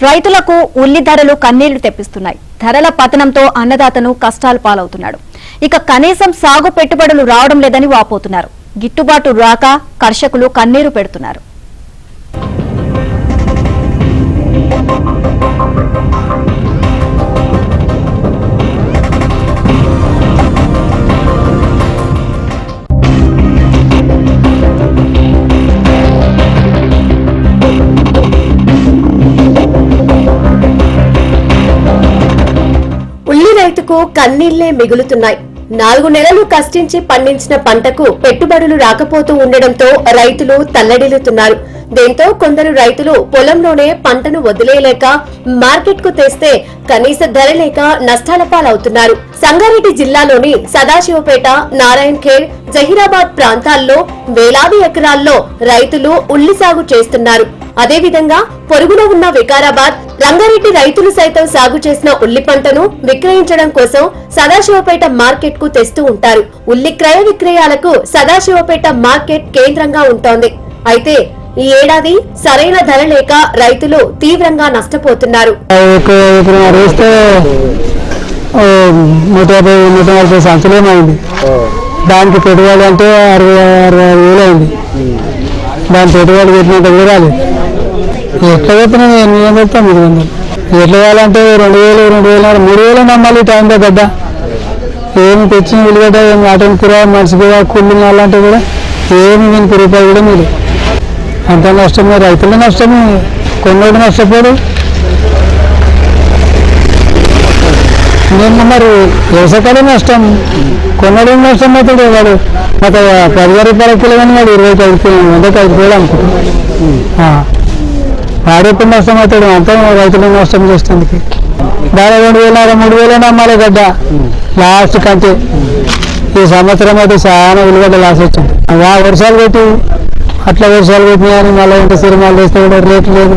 రైతులకు ఉల్లి ధరలు కన్నీళ్లు తెప్పిస్తున్నాయి. ధరల పతనంతో అన్నదాతను కష్టాలు పాలవుతున్నాడు. ఇక కనీసం సాగు పెట్టుబడులు రావడం లేదని వాపోతున్నారు. గిట్టుబాటు రాక కర్షకులు కన్నీరు పెడుతున్నారు. ఉల్లి రైతుకు కన్నీళ్లే మిగులుతున్నాయి. 4 నెలలు కష్టించి పండించిన పంటకు పెట్టుబడులు రాకపోతూ ఉండడంతో రైతులు తల్లడిల్లుతున్నారు. దీంతో కొందరు రైతులు పొలంలోనే పంటను వదిలేయలేక మార్కెట్ కు తెస్తే కనీస ధర లేక నష్టాల పాలవుతున్నారు. సంగారెడ్డి జిల్లాలోని సదాశివపేట, నారాయణ్ ఖేడ్, జహీరాబాద్ ప్రాంతాల్లో వేలాది ఎకరాల్లో రైతులు ఉల్లి సాగు చేస్తున్నారు. అదేవిధంగా పొరుగున ఉన్న వికారాబాద్, రంగారెడ్డి రైతులు సైతం సాగు చేసిన ఉల్లి పంటను విక్రయించడం కోసం సదాశివపేట మార్కెట్ కు తెస్తూ ఉంటారు. ఉల్లి క్రయ విక్రయాలకు సదాశివపేట మార్కెట్ కేంద్రంగా ఉంటోంది. అయితే ఈ ఏడాది సరైన ధర లేక రైతులు తీవ్రంగా నష్టపోతున్నారు. దానికి పెట్టుబడి అంటే 60,000 అయింది. దాని పెట్టుబడి పెట్టినంత కూడా రాలేదు. ఎట్లా పెట్టినా 800, 900. ఎట్లా కావాలంటే 2,000, 2,500, 3,000 నమ్మాలి ఈ టైంలో గడ్డ. ఏమి తెచ్చిన ఉల్లిగడ్డ, ఏమి ఆటోని కూర, మనిషి కూడా కుళ్ళు అలాంటివి కూడా ఏమి దీనికి రూపాయలు కూడా మీరు అంత నష్టమే. రైతుల నష్టమే, కొన్నోడు నష్టపోడు. నేను మరి వ్యవసాయకాలం నష్టం, కొన్నోడు నష్టం అవుతాడు. వాడు ఒక 10,000 రూపాయల కిలో కానీ వాడు 25 రూపాయలు అనుకుంటాడు. వాడెప్పుడు నష్టం అవుతాడు, అంతా రైతులు నష్టం చేస్తుంది. దాని 2,000, 3,000 నమ్మాలి గడ్డ లాస్ట్ కంటే. ఈ సంవత్సరం అయితే చాలా ఉల్లిగడ్డ లాస్ వచ్చింది. వర్షాలు పెట్టి అట్లా వర్షాలు పెట్టినాయని మళ్ళీ ఇంత సినిమాలు వేస్తే కూడా రేటు లేదు.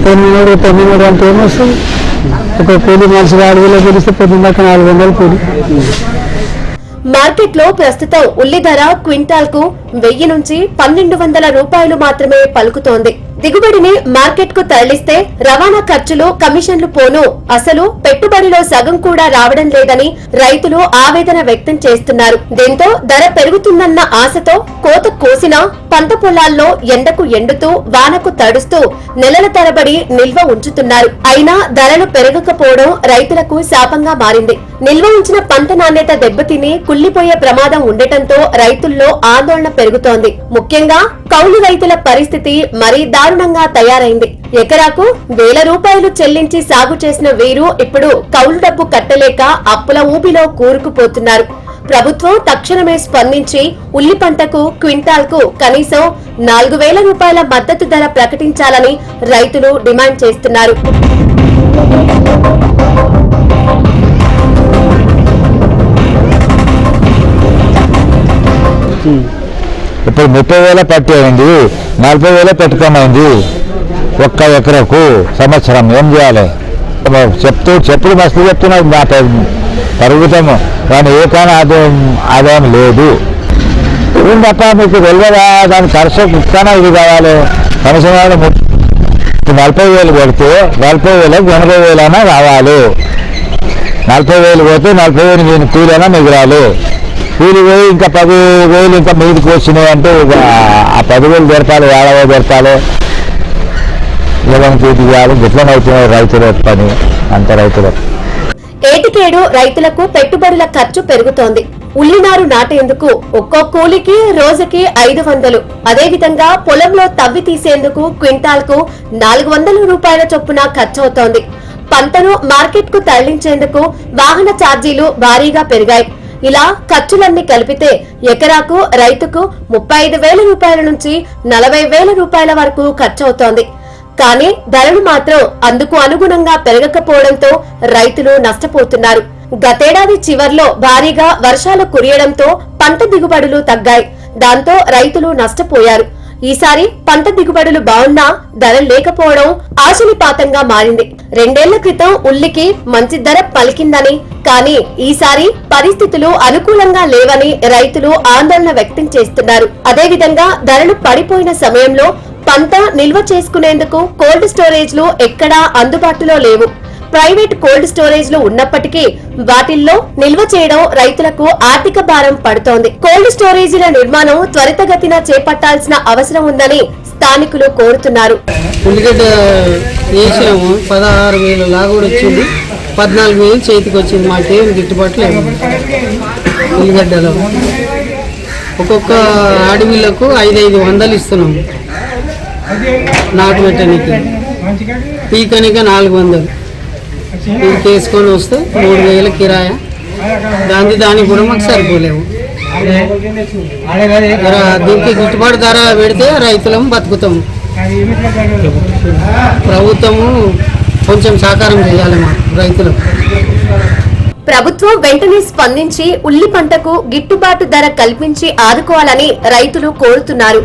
900 అంటే ఏమొస్తుంది? ఒక కూలి మనిషి అడవిలో పిలిస్తే పొద్దున్నాక 400 కూలి. మార్కెట్ లో ప్రస్తుతం ఉల్లి ధర క్వింటాల్ కు 1000 నుంచి 1,200 రూపాయలు మాత్రమే పలుకుతోంది. దిగుబడిని మార్కెట్ కు తరలిస్తే రవాణా ఖర్చులు, కమిషన్లు పోను అసలు పెట్టుబడిలో సగం కూడా రావడం లేదని రైతులు ఆవేదన వ్యక్తం చేస్తున్నారు. దీంతో ధర పెరుగుతుందన్న ఆశతో కోత కోసినా పంట పొలాల్లో ఎండకు ఎండుతూ, వానకు తడుస్తూ నెలల తరబడి నిల్వ ఉంచుతున్నారు. అయినా ధరలు పెరగకపోవడం రైతులకు శాపంగా మారింది. నిల్వ ఉంచిన పంట నాణ్యత దెబ్బతిని కుళ్లిపోయే ప్రమాదం ఉండటంతో రైతుల్లో ఆందోళన పెరుగుతోంది. ముఖ్యంగా కౌలు రైతుల పరిస్థితి మరీ దారుణంగా తయారైంది. ఎకరాకు 1,000 రూపాయలు చెల్లించి సాగు చేసిన వీరు ఇప్పుడు కౌలు డబ్బు కట్టలేక అప్పుల ఊబిలో కూరుకుపోతున్నారు. ప్రభుత్వం తక్షణమే స్పందించి ఉల్లి పంటకు క్వింటాల్ కు కనీసం 4,000 రూపాయల మద్దతు ధర ప్రకటించాలని రైతులు డిమాండ్ చేస్తున్నారు. ఇప్పుడు 30,000 పట్టి అయింది, 40,000 పెట్టుకోమైంది ఒక్క ఎకరకు సంవత్సరం. ఏం చేయాలి? చెప్పుడు మస్తు చెప్తున్నాడు. మా పరుగుతాము కానీ ఏ కానీ ఆదాయం లేదు. ఏం తప్ప మీకు తెలియదా? దాని ఖర్చు ఇస్తానా ఇది కావాలి. కనీసం 40,000 పెడితే 40,000కి 80,000 కావాలి. 40,000 పోతే 40,000 నేను కూలైనా మిగిలాలి. కూలి పోయి ఇంకా 10,000 ఇంకా మీదికి వచ్చినాయి అంటే ఆ 10,000 దొరకాలి, 7,000 దొరకాలి. అవుతున్నాయి రైతుల పని అంత రైతులు. ఏటికేడు రైతులకు పెట్టుబడుల ఖర్చు పెరుగుతోంది. ఉల్లినారు నాటేందుకు ఒక్కో కూలికి రోజుకి 500. అదేవిధంగా పొలంలో తవ్వి తీసేందుకు క్వింటాల్ కు 400 రూపాయల చొప్పున ఖర్చవుతోంది. పంటను మార్కెట్ కు తరలించేందుకు వాహన ఛార్జీలు భారీగా పెరిగాయి. ఇలా ఖర్చులన్నీ కలిపితే ఎకరాకు రైతుకు 35,000 రూపాయల నుంచి 40,000 రూపాయల వరకు ఖర్చవుతోంది. కానీ ధరలు మాత్రం అందుకు అనుగుణంగా పెరగకపోవడంతో రైతులు నష్టపోతున్నారు. గతేడాది చివర్లో భారీగా వర్షాలు కురియడంతో పంట దిగుబడులు తగ్గాయి. దాంతో రైతులు నష్టపోయారు. ఈసారి పంట దిగుబడులు బాగున్నా ధర లేకపోవడం ఆశనిపాతంగా మారింది. 2 ఏళ్ల క్రితం ఉల్లికి మంచి ధర పలికిందని, కానీ ఈసారి పరిస్థితులు అనుకూలంగా లేవని రైతులు ఆందోళన వ్యక్తం చేస్తున్నారు. అదేవిధంగా ధరలు పడిపోయిన సమయంలో పంట నిల్వ చేసుకునేందుకు కోల్డ్ స్టోరేజ్లు ఎక్కడా అందుబాటులో లేవు. ప్రైవేట్ కోల్డ్ స్టోరేజ్లు ఉన్నప్పటికీ వాటిల్లో నిల్వ చేయడం రైతులకు ఆర్థిక భారం పడుతోంది. కోల్డ్ స్టోరేజీల నిర్మాణం త్వరితగతిన చేపట్టాల్సిన అవసరం ఉందని స్థానికులు కోరుతున్నారు. ఉల్లిగడ్డ వేసాము, 16,000 లాగుడు వచ్చింది, 14,000 చేతికి వచ్చింది. మాకేం గిట్టుబాటు లేదు. ఉల్లిగడ్డలో ఒక్కొక్క అడవిలకు 500 ఇస్తున్నాము నాటు పెట్టడానికి, పీకనిక 400. పీక్ వేసుకొని వస్తే 3,000 కిరాయ, దానికి కూడా మాకు సరిపోలేవు. దీనికి గిట్టుబాటు ధర పెడితే రైతులం బతుకుతాము. ప్రభుత్వము కొంచెం సహకారం చేయాలి మా రైతులకు. ప్రభుత్వం వెంటనే స్పందించి ఉల్లి పంటకు గిట్టుబాటు ధర కల్పించి ఆదుకోవాలని రైతులు కోరుతున్నారు.